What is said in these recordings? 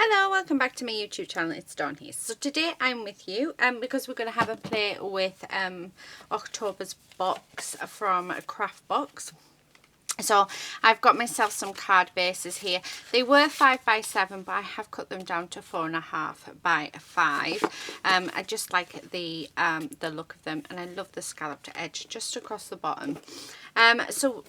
Hello, welcome back to my YouTube channel. It's Dawn here. So today I'm with you because we're going to have a play with October's box from Craft Box. So I've got myself some card bases here. They were 5x7, but I have cut them down to 4.5x5. I just like the look of them, and I love the scalloped edge just across the bottom. So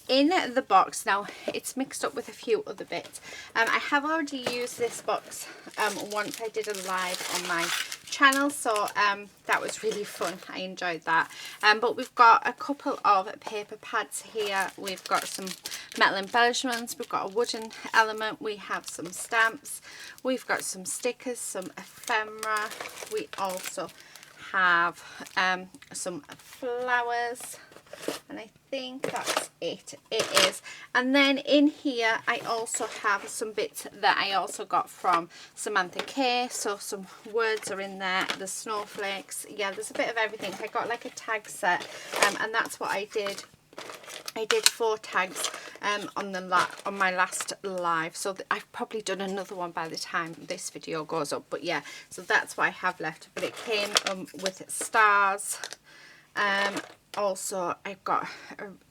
in the box now, it's mixed up with a few other bits. I have already used this box once. I did a live on my channel, so that was really fun. I enjoyed that. But we've got a couple of paper pads here. We've got some metal embellishments, we've got a wooden element, we have some stamps, we've got some stickers, some ephemera, we also have some flowers, and I think that's it. It is. And then in here I also have some bits that I also got from Samantha K. So some words are in there, the snowflakes, yeah, there's a bit of everything. I got like a tag set, and that's what I did. I did 4 tags on my last live, so I've probably done another one by the time this video goes up, but yeah, so that's what I have left. But it came with stars. Also I've got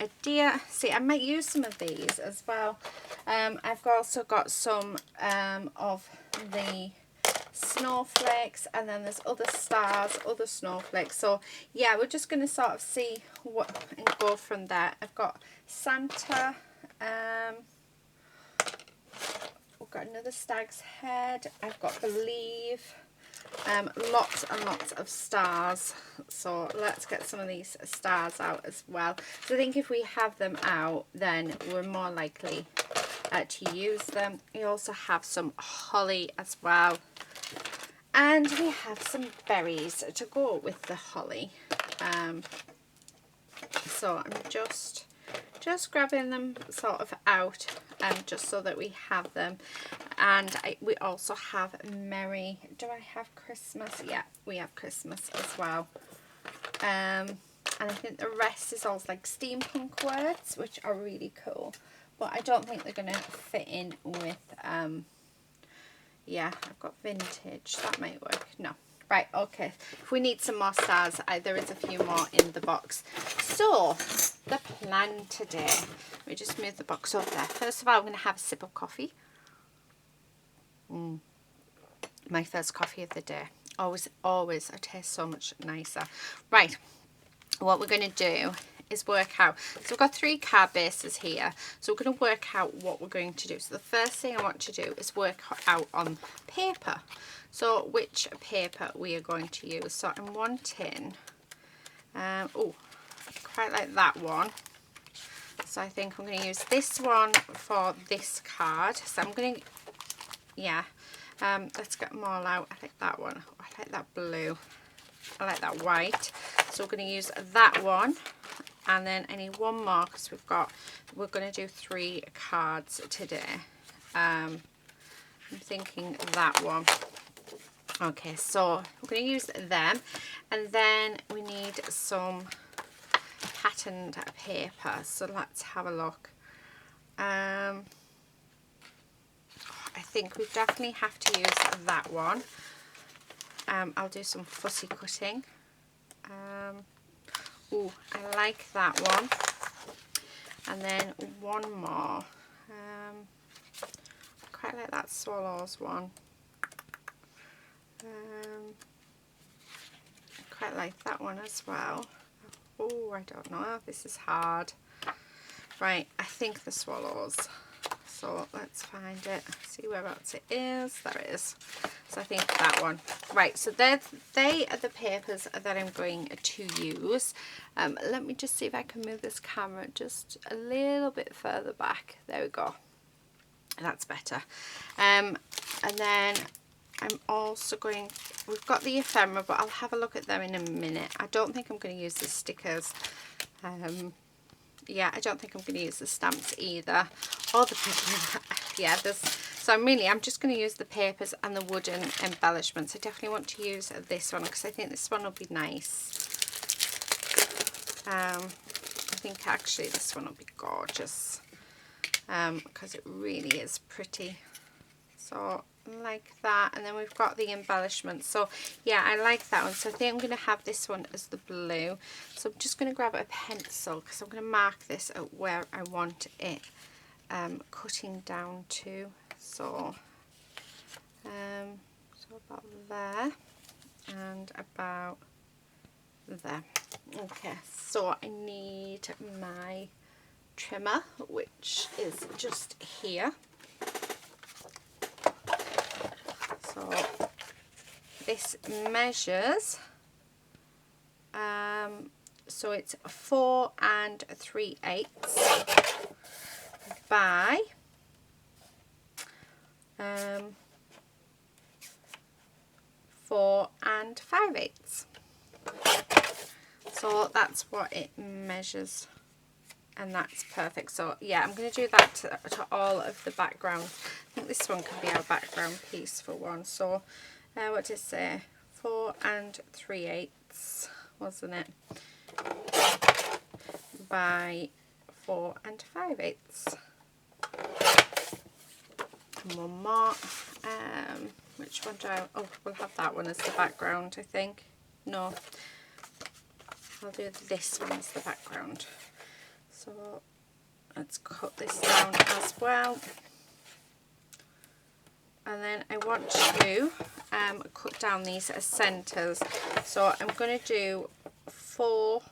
a deer. See, I might use some of these as well. I've also got some of the snowflakes, and then there's other stars, other snowflakes. So yeah, we're just going to sort of see what and go from there. I've got Santa, we've got another stag's head, I've got Believe, lots and lots of stars. So let's get some of these stars out as well. So I think if we have them out, then we're more likely to use them. We also have some holly as well, and we have some berries to go with the holly. So I'm just grabbing them sort of out, just so that we have them. And we also have Merry, do I have Christmas? Yeah, we have Christmas as well. And I think the rest is all like steampunk words, which are really cool, but I don't think they're going to fit in with, yeah, I've got vintage, that might work. No. Right, okay, if we need some more stars, there is a few more in the box. So the plan today, let me just move the box over there. First of all, I'm going to have a sip of coffee. My first coffee of the day. Always, it tastes so much nicer. Right, what we're going to do is work out. So we've got 3 card bases here. So we're going to work out what we're going to do. So the first thing I want to do is work out on paper. So which paper we are going to use. So I'm wanting, oh, quite like that one. So I think I'm going to use this one for this card. So I'm going to, yeah, let's get them all out. I like that one. I like that blue. I like that white. So we're going to use that one. And then I need one more because we're going to do 3 cards today. I'm thinking that one. Okay, so we're going to use them. And then we need some patterned paper. So let's have a look. I think we definitely have to use that one. I'll do some fussy cutting. Oh, I like that one. And then one more. Quite like that swallows one. Quite like that one as well. Oh, I don't know. This is hard. Right, I think the swallows. So let's find it. See whereabouts it is. There it is. So I think that one. Right, so they are the papers that I'm going to use. Let me just see if I can move this camera just a little bit further back. There we go. That's better. And then I'm also going, we've got the ephemera, but I'll have a look at them in a minute. I don't think I'm going to use the stickers. Yeah, I don't think I'm going to use the stamps either, or the paper. Yeah, so I'm just going to use the papers and the wooden embellishments. I definitely want to use this one because I think this one will be nice. I think actually this one will be gorgeous because it really is pretty. So like that, and then we've got the embellishments. So yeah, I like that one. So I think I'm going to have this one as the blue. So I'm just going to grab a pencil because I'm going to mark this at where I want it cutting down to. So about there and about there. Okay, so I need my trimmer, which is just here. So this measures, so it's 4 3/8 by 4 5/8. So that's what it measures, and that's perfect. So yeah, I'm going to do that to all of the background. I think this one can be our background piece for one. So what did it say? 4 3/8, wasn't it? By 4 5/8. And one more. Which one do I... Oh, we'll have that one as the background, I think. No. I'll do this one as the background. So let's cut this down as well. And then I want to cut down these as centres. So I'm going to do 4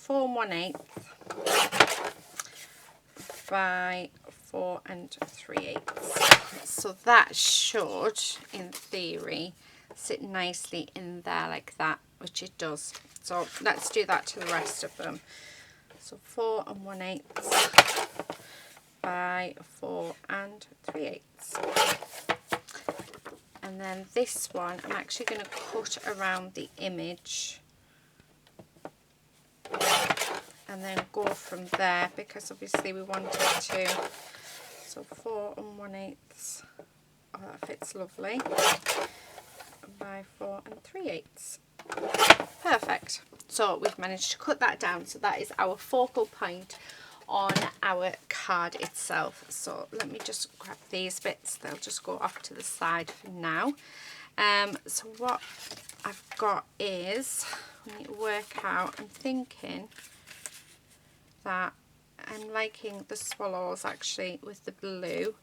1/8 by 4 3/8. So that should, in theory, sit nicely in there like that, which it does. So let's do that to the rest of them. So 4 1/8 by 4 3/8. And then this one I'm actually going to cut around the image and then go from there, because obviously we want it to. So 4 1/8. Oh, that fits lovely. By 4 3/8. Perfect. So we've managed to cut that down. So that is our focal point on our card itself. So let me just grab these bits. They'll just go off to the side for now. So what I've got is, we need to work out, I'm thinking that I'm liking the swallows actually with the blue.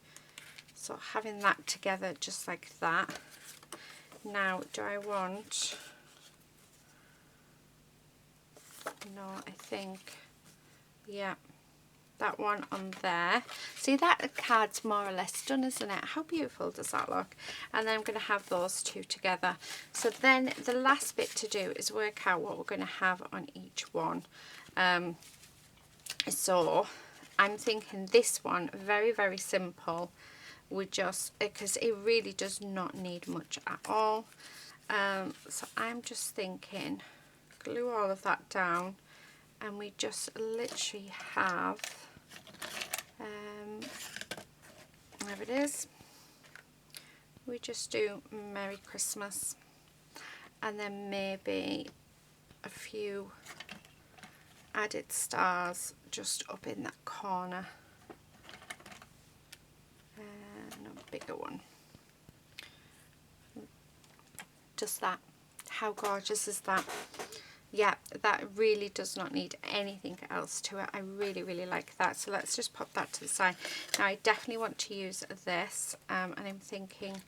So having that together just like that. Now, do I want... No, I think, yeah, that one on there. See, that card's more or less done, isn't it? How beautiful does that look? And then I'm going to have those two together. So then the last bit to do is work out what we're going to have on each one. So I'm thinking this one, very, very simple. We just, because it really does not need much at all. So I'm just thinking, glue all of that down, and we just literally have, there it is, we just do Merry Christmas, and then maybe a few added stars just up in that corner, and a bigger one, just that. How gorgeous is that? Yeah, that really does not need anything else to it. I really, really like that. So let's just pop that to the side. Now I definitely want to use this, and I'm thinking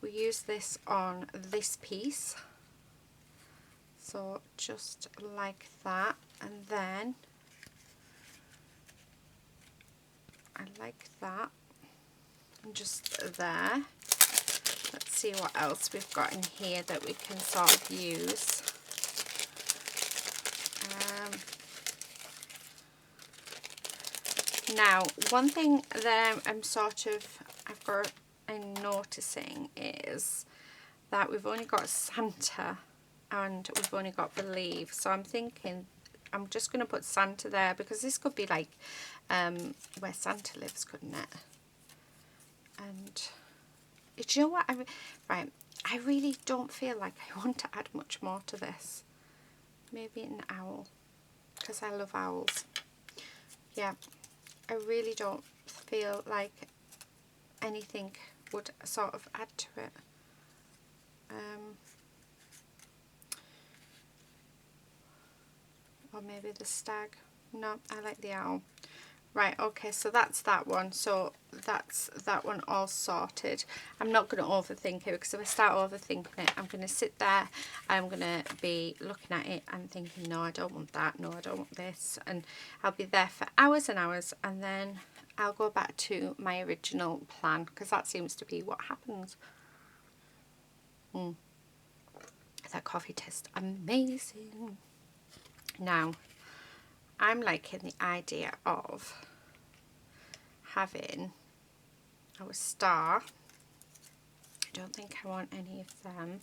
we use this on this piece. So just like that, and then I like that, and just there. Let's see what else we've got in here that we can sort of use. Now, one thing that I'm noticing is that we've only got Santa and we've only got Believe. So I'm thinking I'm just going to put Santa there, because this could be like where Santa lives, couldn't it? And do you know what? I really don't feel like I want to add much more to this. Maybe an owl, because I love owls. Yeah, I really don't feel like anything would sort of add to it. Or maybe the stag. No, I like the owl. Right, okay, so that's that one. So that's that one all sorted. I'm not going to overthink it, because if I start overthinking it, I'm going to sit there, I'm going to be looking at it and thinking, no, I don't want that, no, I don't want this, and I'll be there for hours and hours, and then I'll go back to my original plan, because that seems to be what happens. That coffee tastes amazing. Now, I'm liking the idea of having our star. I don't think I want any of them.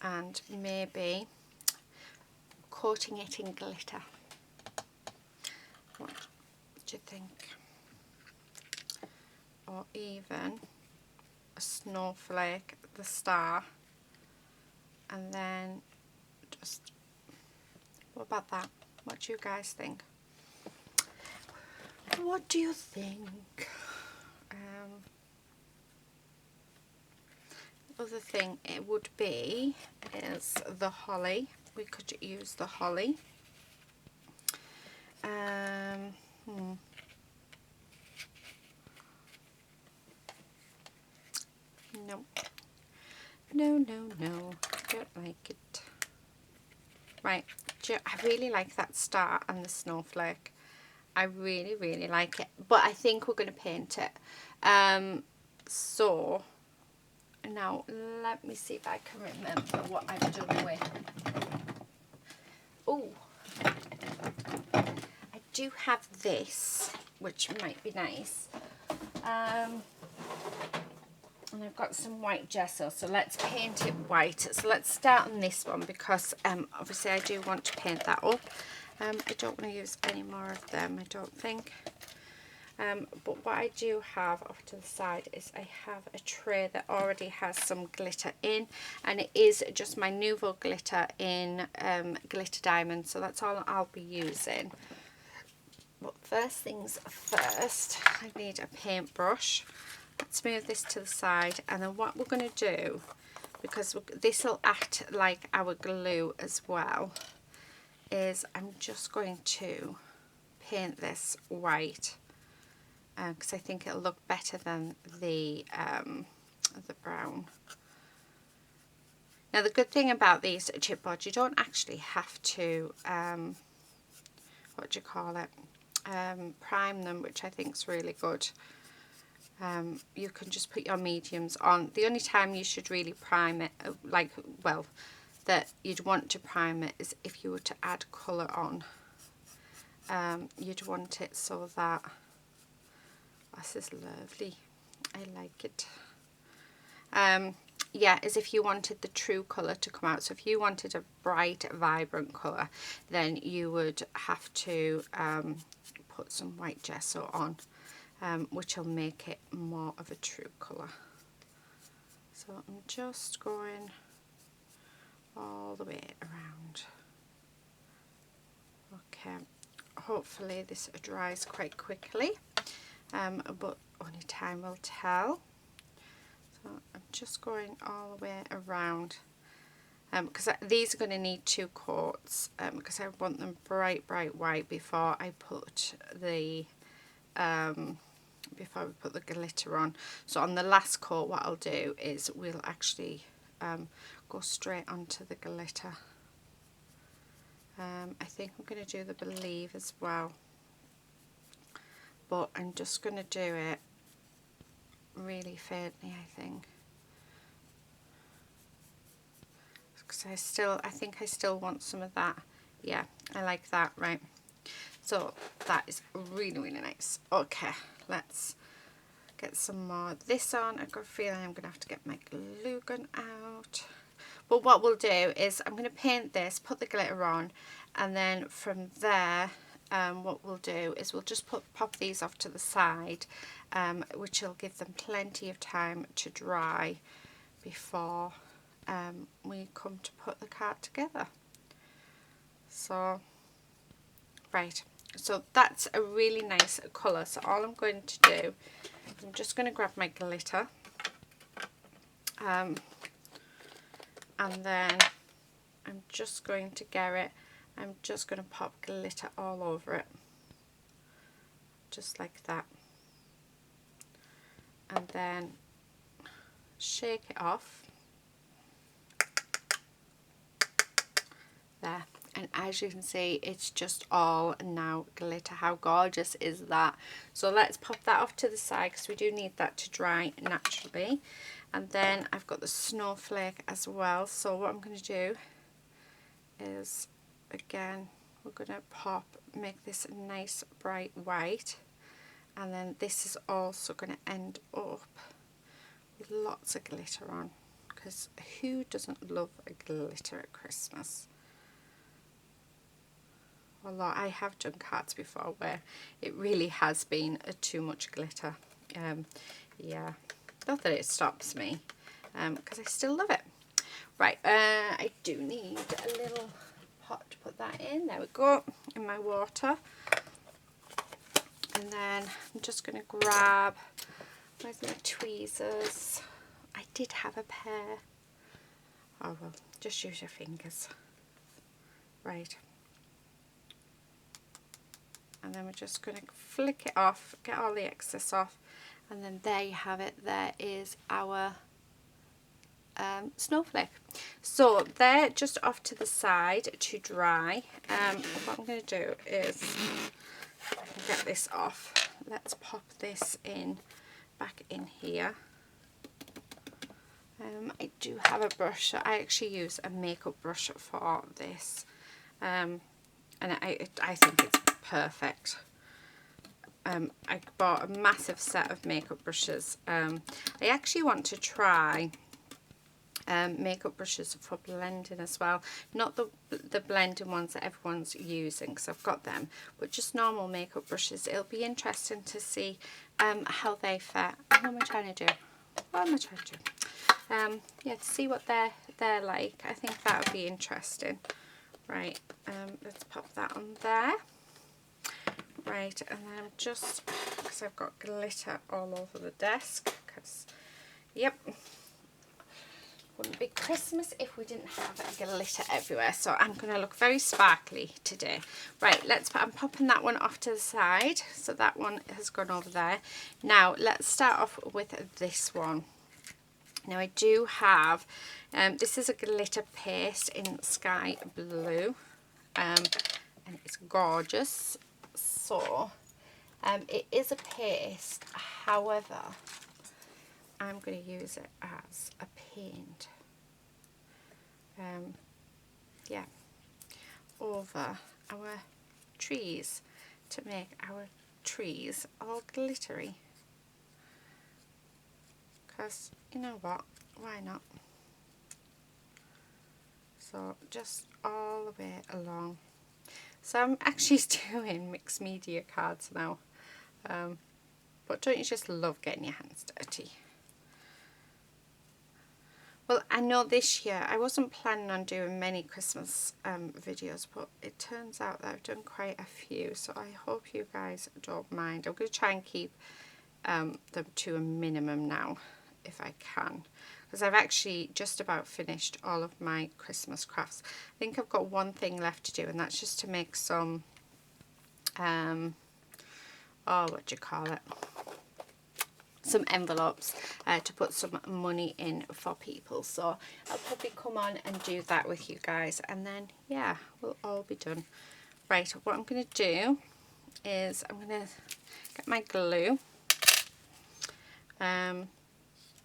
And maybe coating it in glitter. What do you think? Or even a snowflake, the star, and then just, what about that? What do you guys think? What do you think? Other thing it would be is the holly. We could use the holly. No. No, no, no. I don't like it. Right. I really like that star and the snowflake. I really, really like it. But I think we're going to paint it. So, now let me see if I can remember what I've done with. Oh, I do have this, which might be nice. And I've got some white gesso, so let's paint it white. So let's start on this one, because obviously I do want to paint that up. I don't want to use any more of them, I don't think. But what I do have off to the side is I have a tray that already has some glitter in, and it is just my Nouveau glitter in glitter diamond, so that's all I'll be using. But first things first, I need a paintbrush. Let's move this to the side, and then what we're going to do, because this will act like our glue as well, is I'm just going to paint this white, because I think it'll look better than the brown. Now the good thing about these chipboards, you don't actually have to what do you call it, prime them, which I think is really good. You can just put your mediums on. The only time you should really prime it, that you'd want to prime it, is if you were to add colour on. You'd want it so that, this is lovely, I like it. Yeah, as if you wanted the true colour to come out. So if you wanted a bright, vibrant colour, then you would have to put some white gesso on, which will make it more of a true colour. So I'm just going all the way around. Okay, hopefully this dries quite quickly, but only time will tell. So I'm just going all the way around, because these are going to need 2 coats, because I want them bright white before I put the glitter on. So on the last coat, what I'll do is we'll actually go straight onto the glitter. I think I'm going to do the believe as well, but I'm just going to do it really faintly, I think, because I think I still want some of that. Yeah, I like that. Right, so that is really, really nice. Okay, let's get some more of this on. I've got a feeling I'm going to have to get my glue gun out. But what we'll do is I'm going to paint this, put the glitter on, and then from there what we'll do is we'll just pop these off to the side, which will give them plenty of time to dry before we come to put the card together. So, right, So that's a really nice colour. So all I'm going to do, I'm just going to grab my glitter. And then I'm just going to get it. I'm just going to pop glitter all over it. Just like that. And then shake it off. There. And as you can see, it's just all now glitter. How gorgeous is that? So let's pop that off to the side because we do need that to dry naturally. And then I've got the snowflake as well. So what I'm going to do is, again, we're going to make this a nice bright white. And then this is also going to end up with lots of glitter on. Because who doesn't love a glitter at Christmas? Although I have done cards before where it really has been too much glitter. Yeah, not that it stops me, because I still love it. Right, I do need a little pot to put that in. There we go, in my water. And then I'm just going to grab, where's my tweezers? I did have a pair. Oh well, just use your fingers. Right. And then we're just going to flick it off, get all the excess off, and then there you have it. There is our snowflake. So they're just off to the side to dry. What I'm going to do is, I can get this off. Let's pop this in, back in here. I do have a brush. I actually use a makeup brush for this. And I think it's perfect. I bought a massive set of makeup brushes. I actually want to try makeup brushes for blending as well. Not the blending ones that everyone's using, because I've got them, but just normal makeup brushes. It'll be interesting to see how they fare. What am I trying to do? What am I trying to do? Yeah, to see what they're like. I think that would be interesting. Right, let's pop that on there. Right, and then I'm just, because I've got glitter all over the desk, because, yep, wouldn't be Christmas if we didn't have glitter everywhere. So I'm going to look very sparkly today. Right, I'm popping that one off to the side. So that one has gone over there. Now, let's start off with this one. Now I do have, this is a glitter paste in sky blue, and it's gorgeous. So it is a paste, however I'm going to use it as a paint, yeah, over our trees to make our trees all glittery. Because, you know what, why not? So just all the way along. So I'm actually doing mixed media cards now. But don't you just love getting your hands dirty? Well, I know this year I wasn't planning on doing many Christmas videos, but it turns out that I've done quite a few. So I hope you guys don't mind. I'm going to try and keep them to a minimum now, if I can, because I've actually just about finished all of my Christmas crafts. I think I've got one thing left to do, and that's just to make some what do you call it, some envelopes to put some money in for people. So I'll probably come on and do that with you guys, and then yeah, we'll all be done. Right, what I'm going to do is I'm going to get my glue, and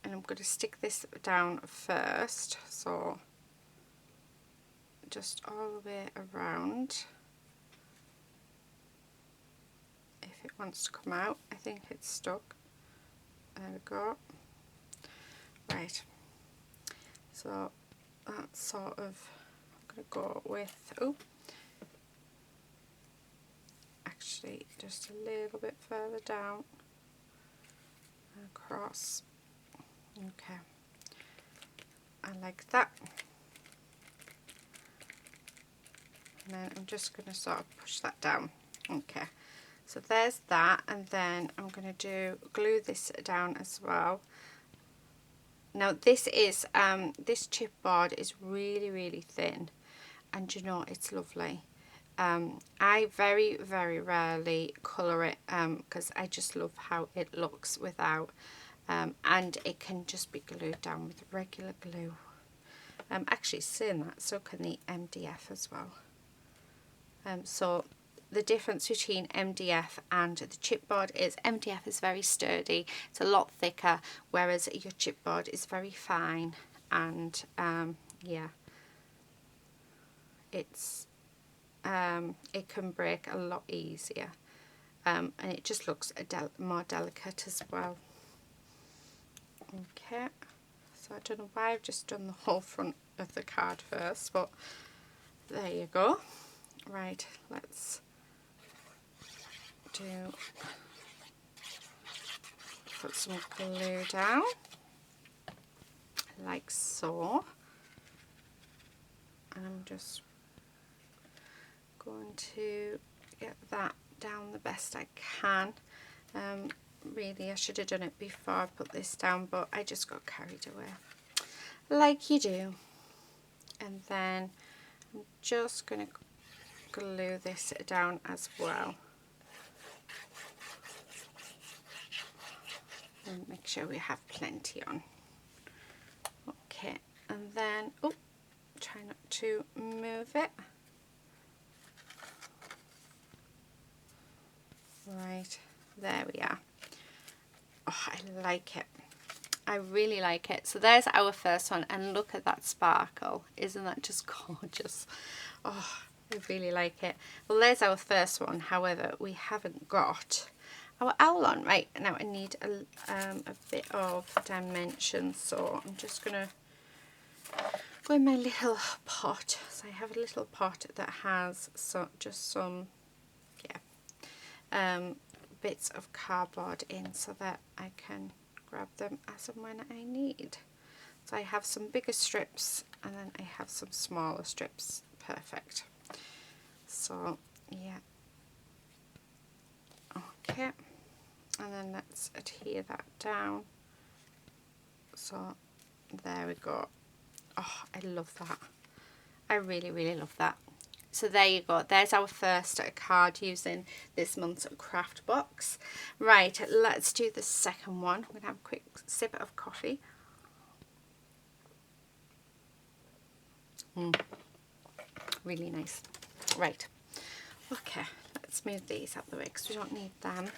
I'm going to stick this down first, so just all the way around. If it wants to come out, I think it's stuck. There we go. Right, so that's sort of, I'm going to go with, oh, actually just a little bit further down, across. Okay, I like that. And then I'm just going to sort of push that down. Okay, so there's that, and then I'm going to glue this down as well. Now this is this chipboard is really thin, and you know, it's lovely. I very rarely colour it because I just love how it looks without, and it can just be glued down with regular glue. Actually saying that, so can the MDF as well. So the difference between MDF and the chipboard is MDF is very sturdy, it's a lot thicker, whereas your chipboard is very fine, and yeah, it's it can break a lot easier, and it just looks more delicate as well. Okay, so I don't know why I've just done the whole front of the card first, but there you go. Right, let's put some glue down like so, and I'm just going to get that down the best I can. Really, I should have done it before I put this down, but I just got carried away, like you do. And then I'm just going to glue this down as well, and make sure we have plenty on. Okay, and then try not to move it. Right, there we are. Oh, I like it. I really like it. So there's our first one, and look at that sparkle. Isn't that just gorgeous? Oh, I really like it. Well, there's our first one. However, we haven't got our owl on. Right, now I need a bit of dimension, so I'm just going to go in my little pot. So I have a little pot that has just some bits of cardboard in, so that I can grab them as and when I need. So I have some bigger strips, and then I have some smaller strips. Perfect. So yeah, okay, and then let's adhere that down. So there we go. Oh, I love that. I really love that. So there you go, there's our first card using this month's craft box. Right, let's do the second one. I'm going to have a quick sip of coffee. Really nice. Right, okay, let's move these out the way because we don't need them.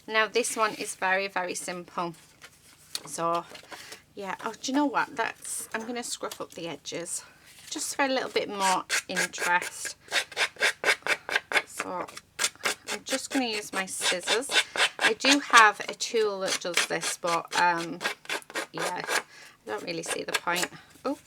Now this one is very simple. So yeah, oh, do you know what, I'm going to scruff up the edges just for a little bit more interest. So I'm just going to use my scissors. I do have a tool that does this, but yeah, I don't really see the point. Oh,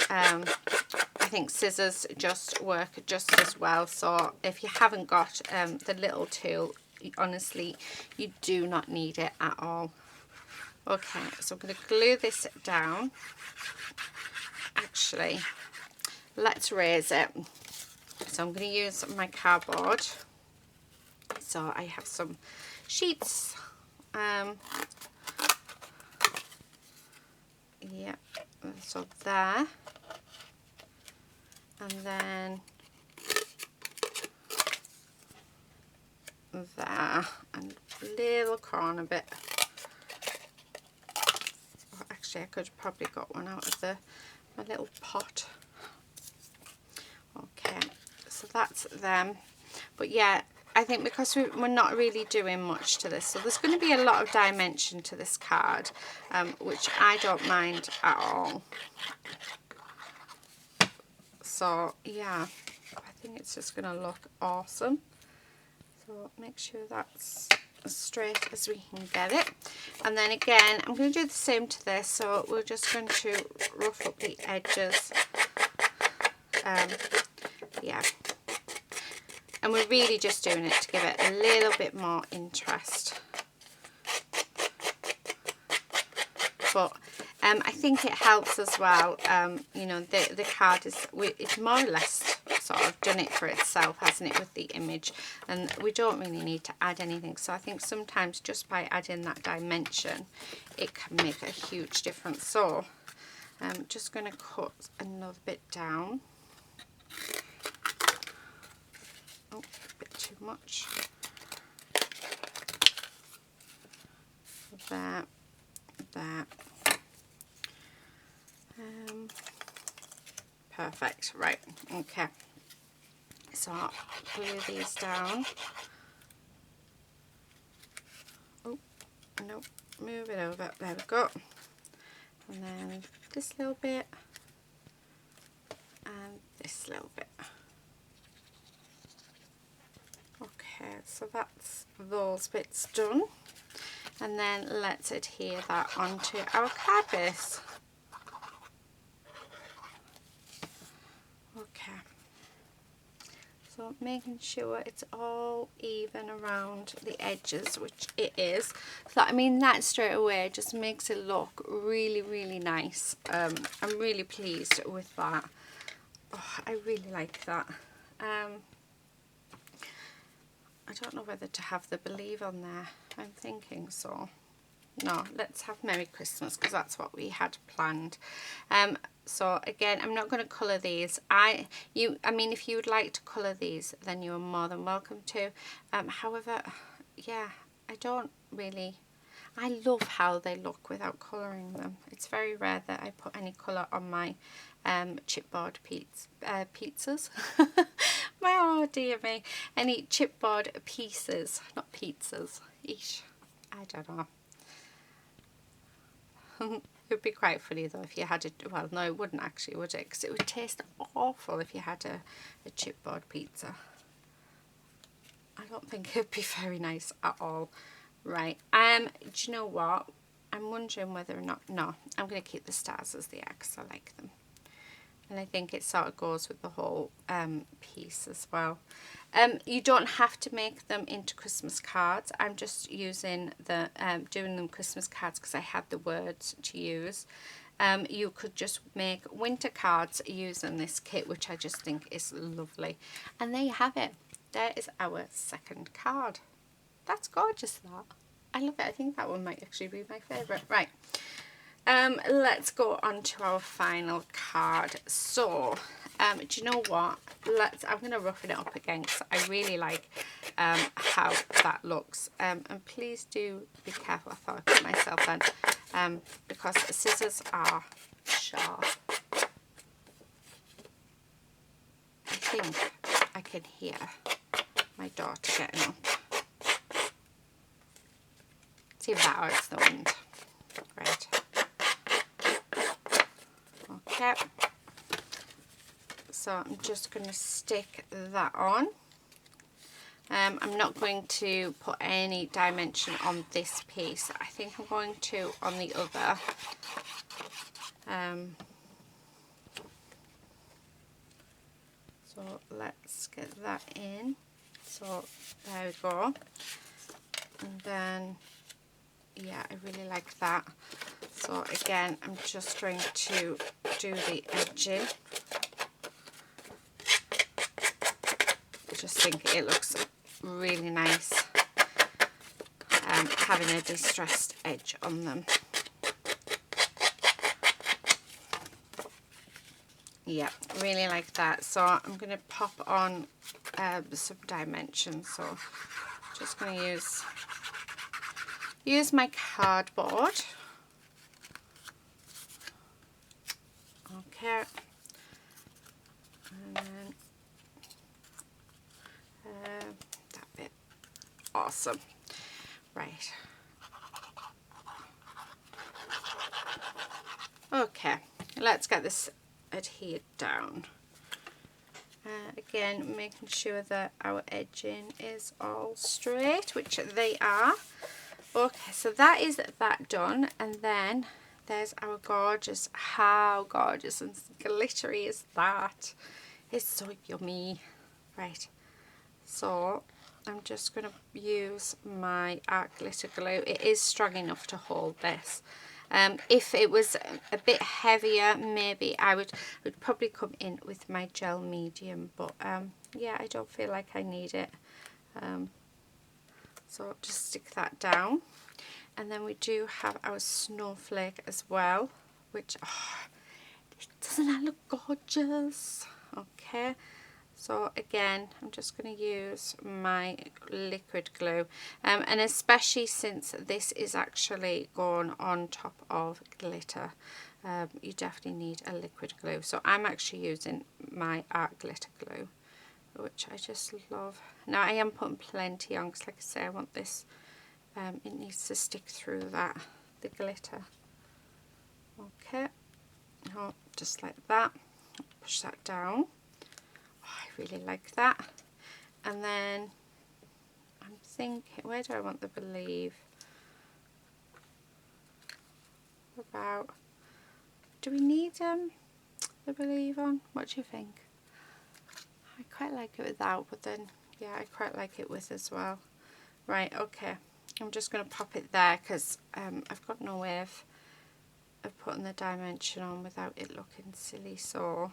I think scissors just work just as well. So if you haven't got the little tool, honestly, you do not need it at all. Okay, so I'm going to glue this down. Actually, let's raise it. So I'm going to use my cardboard. So I have some sheets. Yeah, so there. And then there. And little corner bit. Oh, actually, I could have probably got one out of my little pot. Okay, so that's them. But yeah, I think because we're not really doing much to this, so there's going to be a lot of dimension to this card, which I don't mind at all. So yeah, I think it's just going to look awesome. So make sure that's as straight as we can get it. And then again, I'm going to do the same to this, so we're just going to rough up the edges. Yeah, and we're really just doing it to give it a little bit more interest. But I think it helps as well. You know, the card it's more or less sort of done it for itself, hasn't it, with the image, and we don't really need to add anything. So I think sometimes just by adding that dimension it can make a huge difference. So I'm just going to cut another bit down. Oh, a bit too much. There, there. Perfect. Right, okay, so I'll glue these down. Oh no, move it over, there we go. And then this little bit and this little bit. Okay, so that's those bits done, and then let's adhere that onto our card base. Okay, so making sure it's all even around the edges, which it is. So I mean, that straight away just makes it look really, really nice. I'm really pleased with that. Oh, I really like that. I don't know whether to have the believe on there. I'm thinking so. No, let's have Merry Christmas, because that's what we had planned. So again, I'm not going to colour these. I mean, if you would like to colour these, then you're more than welcome to. However, yeah, I don't really. I love how they look without colouring them. It's very rare that I put any colour on my chipboard pizzas. Oh dear me. Any chipboard pieces, not pizzas. Eesh, I don't know. It would be quite funny though if you had a, well no it wouldn't actually, would it? Because it would taste awful if you had a chipboard pizza. I don't think it would be very nice at all. Right, do you know what? I'm wondering whether or not, no, I'm going to keep the stars as they are because I like them. And I think it sort of goes with the whole piece as well. You don't have to make them into Christmas cards. I'm just using the doing them Christmas cards because I had the words to use. You could just make winter cards using this kit, which I just think is lovely. And there you have it. There is our second card. That's gorgeous, that. I love it. I think that one might actually be my favourite. Right. Let's go on to our final card. So, do you know what? I'm going to roughen it up again because I really like how that looks. And please do be careful. I thought I cut myself then, because scissors are sharp. I think I can hear my daughter getting up. See that, it's the wind. Right. Okay. So I'm just going to stick that on. I'm not going to put any dimension on this piece. I think I'm going to on the other. So let's get that in. So there we go. And then, yeah, I really like that. So again, I'm just going to do the edging. I just think it looks really nice having a distressed edge on them. Yeah, really like that. So I'm going to pop on some dimensions. So just going to use my cardboard. Okay. And then that bit. Awesome. Right. Okay, let's get this adhered down. Again, making sure that our edging is all straight, which they are. Okay, so that is that done, and then there's our gorgeous. How gorgeous and glittery is that? It's so yummy. Right, so I'm just going to use my art glitter glue. It is strong enough to hold this. If it was a bit heavier, maybe I would probably come in with my gel medium, but yeah, I don't feel like I need it. So I'll just stick that down. And then we do have our snowflake as well, which, doesn't that look gorgeous? Okay, so again, I'm just going to use my liquid glue, and especially since this is actually going on top of glitter, you definitely need a liquid glue. So I'm actually using my art glitter glue, which I just love. Now I am putting plenty on because, like I say, I want this, it needs to stick through the glitter. Okay, just like that. Push that down. Oh, I really like that. And then I'm thinking, where do I want the believe? About, do we need the believe on? What do you think? I quite like it without, but then yeah, I quite like it with as well. Right, okay, I'm just going to pop it there because I've got no way of putting the dimension on without it looking silly, so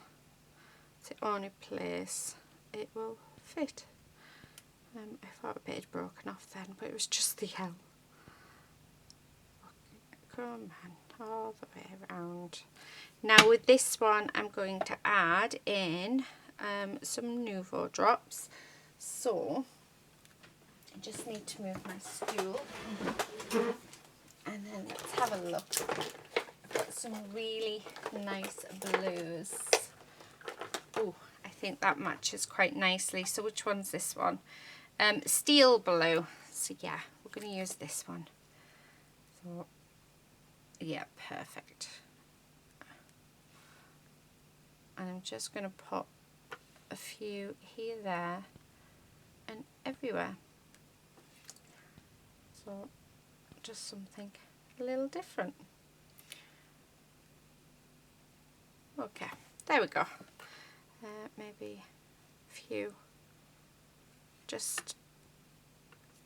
it's the only place it will fit. I thought a bit had broken off then, but it was just the L. Okay, come on, all the way around. Now with this one, I'm going to add in some Nouveau drops. So I just need to move my stool, and then let's have a look. I've got some really nice blues. Oh, I think that matches quite nicely. So which one's this one? Steel blue. So yeah, we're going to use this one. So yeah, perfect. And I'm just going to put a few here, there, and everywhere. So just something a little different. Okay, there we go. Maybe a few, just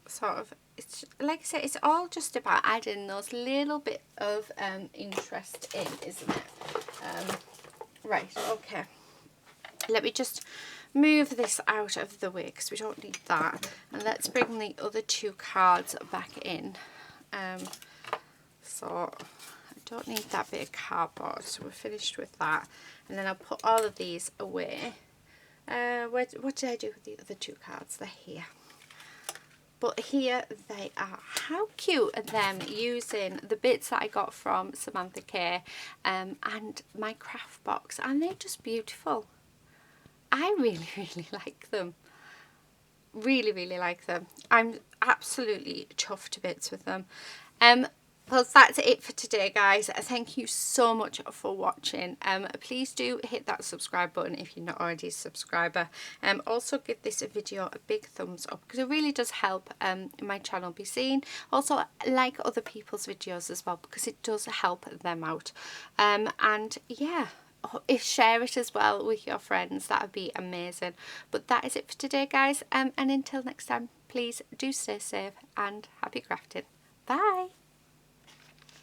sort of, it's like I say, it's all just about adding those little bit of interest in, isn't it? Right, okay, let me just move this out of the way because we don't need that, and let's bring the other two cards back in. So I don't need that bit of cardboard, so we're finished with that, and then I'll put all of these away. What did I do with the other two cards? They're here. But here they are. How cute are them, using the bits that I got from Samantha K and my craft box. Aren't they just beautiful? I really, really like them. Really, really like them. I'm absolutely chuffed to bits with them. Well, that's it for today, guys. Thank you so much for watching. Please do hit that subscribe button if you're not already a subscriber. Also give this video a big thumbs up because it really does help my channel be seen. Also like other people's videos as well because it does help them out. And yeah, if share it as well with your friends, that would be amazing. But that is it for today, guys. And until next time, please do stay safe and happy crafting. Bye.